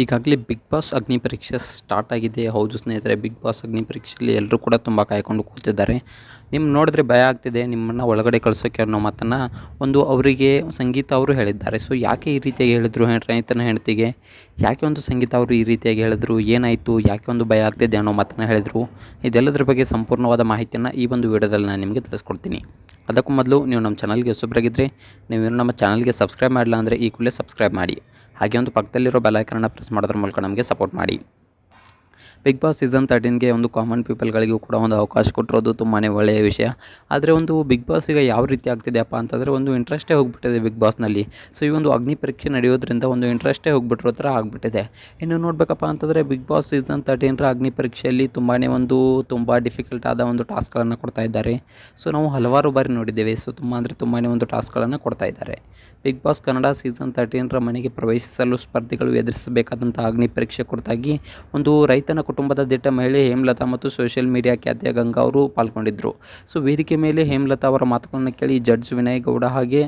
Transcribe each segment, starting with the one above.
ಈಗಾಗಲೇ big boss ಅಗ್ನಿ ಪರೀಕ್ಷೆ ಸ್ಟಾರ್ಟ್ ಆಗಿದೆ. ಹೌದು ಸ್ನೇಹಿತರೆ, ಬಿಗ್ ಬಾಸ್ ಅಗ್ನಿ ಪರೀಕ್ಷೆಯಲ್ಲಿ ಎಲ್ಲರೂ ಕೂಡ ತುಂಬ ಕಾಯ್ಕೊಂಡು ಕೂತಿದ್ದಾರೆ. ನೋಡಿದ್ರೆ ಭಯ ಆಗ್ತಿದೆ, ನಿಮ್ಮನ್ನು ಒಳಗಡೆ ಕಳಿಸೋಕೆ ಅನ್ನೋ ಮಾತನ್ನು ಅವರಿಗೆ ಸಂಗೀತ ಅವರು ಹೇಳಿದ್ದಾರೆ. ಸೊ ಯಾಕೆ ಈ ರೀತಿಯಾಗಿ ಹೇಳಿದ್ರು ರೈತನ ಹೆಂಡತಿಗೆ? ಯಾಕೆ ಸಂಗೀತ ಅವರು ಈ ರೀತಿಯಾಗಿ ಹೇಳಿದ್ರು? ಏನಾಯಿತು? ಯಾಕೆ ಭಯ ಆಗ್ತಿದೆ ಅನ್ನೋ ಮಾತನ್ನು ಹೇಳಿದರು? ಇದೆಲ್ಲದರ ಬಗ್ಗೆ ಸಂಪೂರ್ಣವಾದ ಮಾಹಿತಿಯನ್ನು ಈ ಒಂದು ವಿಡಿಯೋದಲ್ಲಿ ನಾನು ನಿಮಗೆ ತಿಳಿಸ್ಕೊಡ್ತೀನಿ. ಅದಕ್ಕೂ ಮೊದಲು ನೀವು ನಮ್ಮ ಚಾನಲ್ಗೆ ಹೊಸಬರಾಗಿದ್ದರೆ, ನೀವು ನಮ್ಮ ಚಾನಲ್ಗೆ ಸಬ್ಸ್ಕ್ರೈಬ್ ಮಾಡಿಲ್ಲ ಅಂದರೆ ಈ ಕೂಡಲೇ ಸಬ್ಸ್ಕ್ರೈಬ್ ಮಾಡಿ. ಹಾಗೆ ಪಕ್ಕದಲ್ಲಿರೋ ಬೆಲ್ ಐಕಾನನ್ನು ಪ್ರೆಸ್ ಮಾಡೋದ್ರ ಮೂಲಕ ನಮಗೆ ಸಪೋರ್ಟ್ ಮಾಡಿ. ಬಿಗ್ ಬಾಸ್ ಸೀಸನ್ 13ಗೆ ಕಾಮನ್ ಪೀಪಲ್ಗಳಿಗೂ ಕೂಡ ಅವಕಾಶ ಕೊಟ್ಟಿರೋದು ತುಂಬಾ ಒಳ್ಳೆಯ ವಿಷಯ. ಆದರೆ ಬಿಗ್ ಬಾಸ್ ಈಗ ಯಾವ ರೀತಿ ಆಗ್ತಿದೆಯಪ್ಪ ಅಂತಂದರೆ ಇಂಟ್ರೆಸ್ಟೇ ಹೋಗಿಬಿಟ್ಟಿದೆ ಬಿಗ್ ಬಾಸ್ನಲ್ಲಿ. ಸೊ ಈ ಅಗ್ನಿ ಪರೀಕ್ಷೆ ನಡೆಯೋದ್ರಿಂದ ಇಂಟ್ರೆಸ್ಟೇ ಹೋಗಿಬಿಟ್ಟಿರೋ ಥರ ಆಗಿಬಿಟ್ಟಿದೆ. ಇನ್ನು ನೋಡಬೇಕಪ್ಪ ಅಂತಂದರೆ ಬಿಗ್ ಬಾಸ್ ಸೀಸನ್ 13ರ ಅಗ್ನಿ ಪರೀಕ್ಷೆಯಲ್ಲಿ ತುಂಬ ಡಿಫಿಕಲ್ಟ್ ಆದ ಟಾಸ್ಕ್ಗಳನ್ನು ಕೊಡ್ತಾ ಇದ್ದಾರೆ. ಸೊ ನಾವು ಹಲವಾರು ಬಾರಿ ನೋಡಿದ್ದೇವೆ. ಸೊ ತುಂಬಾ ಟಾಸ್ಕ್ಗಳನ್ನು ಕೊಡ್ತಾ ಇದ್ದಾರೆ. ಬಿಗ್ ಬಾಸ್ ಕನ್ನಡ ಸೀಸನ್ 13ರ ಮನೆಗೆ ಪ್ರವೇಶಿಸಲು ಸ್ಪರ್ಧಿಗಳು ಎದುರಿಸಬೇಕಾದಂಥ ಅಗ್ನಿ ಪರೀಕ್ಷೆ ಕುರಿತಾಗಿ ರೈತನ ಕುಟುಂಬದ ದಿಟ್ಟ ಮಹಿಳೆ ಹೇಮಲತಾ ಮತ್ತು ಸೋಷಿಯಲ್ ಮೀಡಿಯಾ ಖ್ಯಾತಿಯ ಗಂಗಾ ಅವರು ಪಾಲ್ಗೊಂಡಿದ್ದರು. ಸೊ ವೇದಿಕೆ ಮೇಲೆ ಹೇಮಲತಾ ಅವರ ಮಾತುಗಳನ್ನು ಕೇಳಿ ಜಡ್ಜ್ ವಿನಯ್ ಗೌಡ ಹಾಗೆ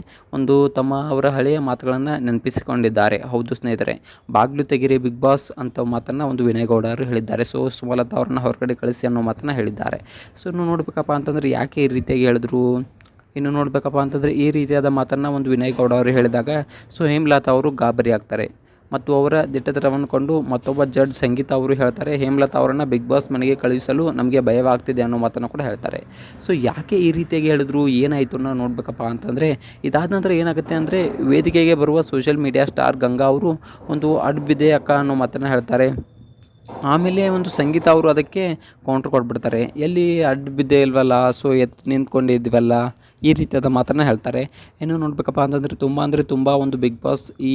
ಅವರ ಹಳೆಯ ಮಾತುಗಳನ್ನು ನೆನಪಿಸಿಕೊಂಡಿದ್ದಾರೆ. ಹೌದು ಸ್ನೇಹಿತರೆ, ಬಾಗಿಲು ತೆಗಿರಿ ಬಿಗ್ ಬಾಸ್ ಅಂತ ಮಾತನ್ನು ವಿನಯ್ ಗೌಡ ಅವರು ಹೇಳಿದ್ದಾರೆ. ಸೊ ಸುಮಲತಾ ಅವರನ್ನು ಹೊರಗಡೆ ಕಳಿಸಿ ಅನ್ನೋ ಮಾತನ್ನು ಹೇಳಿದ್ದಾರೆ. ಸೊ ನೋಡಬೇಕಪ್ಪ ಅಂತಂದರೆ ಯಾಕೆ ಈ ರೀತಿಯಾಗಿ ಹೇಳಿದ್ರು? ಇನ್ನು ನೋಡಬೇಕಪ್ಪ ಅಂತಂದರೆ ಈ ರೀತಿಯಾದ ಮಾತನ್ನು ವಿನಯ್ ಗೌಡ ಅವರು ಹೇಳಿದಾಗ ಸೊ ಹೇಮಲತಾ ಅವರು ಗಾಬರಿ ಆಗ್ತಾರೆ. ಮತ್ತು ಅವರ ದಿಟ್ಟತನವನ್ನು ಕೊಂಡು ಮತ್ತೊಬ್ಬ ಜಡ್ಜ್ ಸಂಗೀತ ಅವರು ಹೇಳ್ತಾರೆ, ಹೇಮಲತಾ ಅವರನ್ನು ಬಿಗ್ ಬಾಸ್ ಮನೆಗೆ ಕಳುಹಿಸಲು ನಮಗೆ ಭಯವಾಗ್ತಿದೆ ಅನ್ನೋ ಮಾತನ್ನು ಕೂಡ ಹೇಳ್ತಾರೆ. ಸೊ ಯಾಕೆ ಈ ರೀತಿಯಾಗಿ ಹೇಳಿದ್ರು? ಏನಾಯಿತು ನಾವು ನೋಡಬೇಕಪ್ಪ ಅಂತಂದರೆ, ಇದಾದ ನಂತರ ಏನಾಗುತ್ತೆ ಅಂದರೆ ವೇದಿಕೆಗೆ ಬರುವ ಸೋಷಿಯಲ್ ಮೀಡಿಯಾ ಸ್ಟಾರ್ ಗಂಗಾ ಅವರು ಅಡ್ಬಿದೆ ಅಕ್ಕ ಅನ್ನೋ ಮಾತನ್ನು ಹೇಳ್ತಾರೆ. ಆಮೇಲೆ ಸಂಗೀತ ಅವರು ಅದಕ್ಕೆ ಕೌಂಟ್ರ್ ಕೊಟ್ಬಿಡ್ತಾರೆ, ಎಲ್ಲಿ ಅಡ್ಡ ಬಿದ್ದೇ ಇಲ್ವಲ್ಲ, ಸೊ ನಿಂತ್ಕೊಂಡಿದ್ವಲ್ಲ, ಈ ರೀತಿಯಾದ ಮಾತನ್ನು ಹೇಳ್ತಾರೆ. ಇನ್ನು ನೋಡಬೇಕಪ್ಪ ಅಂತಂದರೆ ತುಂಬ ಬಿಗ್ ಬಾಸ್ ಈ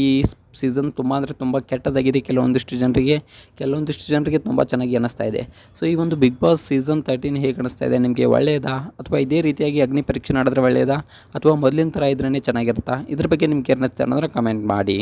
ಸೀಸನ್ ತುಂಬ ಕೆಟ್ಟದಾಗಿದೆ. ಕೆಲವೊಂದಿಷ್ಟು ಜನರಿಗೆ ತುಂಬ ಚೆನ್ನಾಗಿ ಅನ್ನಿಸ್ತಾ ಇದೆ. ಸೊ ಈ ಬಿಗ್ ಬಾಸ್ ಸೀಸನ್ 13 ಹೇಗೆ ಅನ್ನಿಸ್ತಾ ಇದೆ ನಿಮಗೆ? ಒಳ್ಳೆಯದಾ ಅಥವಾ ಇದೇ ರೀತಿಯಾಗಿ ಅಗ್ನಿ ಪರೀಕ್ಷೆ ನಡೆದ್ರೆ ಒಳ್ಳೆಯದಾ ಅಥವಾ ಮೊದಲಿನ ಥರ ಇದ್ರೇ ಚೆನ್ನಾಗಿರುತ್ತಾ? ಇದ್ರ ಬಗ್ಗೆ ನಿಮ್ಗೆ ಅನ್ನಿಸ್ತಾ ಅನ್ನೋದ್ರೆ ಕಮೆಂಟ್ ಮಾಡಿ.